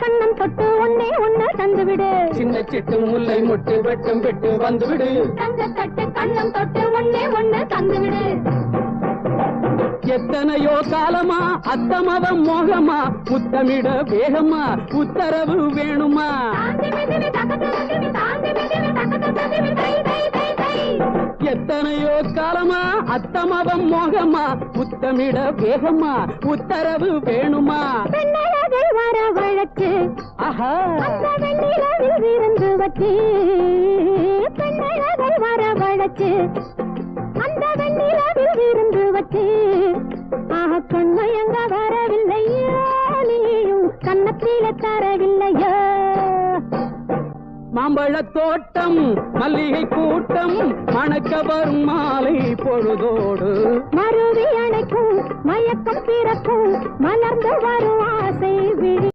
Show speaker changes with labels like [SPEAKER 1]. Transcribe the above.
[SPEAKER 1] கண்ணம் தொட்டு ஒன்னே ஒன்னு தந்துவிடு.
[SPEAKER 2] சின்ன சிட்டு முல்லை முட்டு வெட்டும் விட்டு வந்துவிடு.
[SPEAKER 1] தங்க தட்டு கண்ணம் தொட்டு ஒன்னே ஒன்னு தந்துவிடு.
[SPEAKER 2] எத்தனையோ காலமா அத்தமதம் மோகமா முத்தமிட வேகமா உத்தரவு வேணுமா. எத்தனையோ காலமா அத்தமதம் மோகமா முத்தமிட வேகமா உத்தரவு வேணுமா.
[SPEAKER 1] பெண்ணழகை வர வழக்கு
[SPEAKER 2] ஆஹா
[SPEAKER 1] வெண்ணிலவில் இருந்து வச்சு. பெண்ணழகை வர வழக்கு அந்த வெண்ணிலவில் இருந்து வச்சு. ஆக கண்மயங்க வரவில்லையோ நீயும் கண்ணத்தில தரவில்லையோ.
[SPEAKER 2] மாம்பழ தோட்டம் மல்லிகை கூட்டம் மணக்க வரும் மாலை பொழுதோடு.
[SPEAKER 1] மருவி அணைக்கும் மயக்கம் பிறக்கும் மலர்ந்து வரும் ஆசை விழி.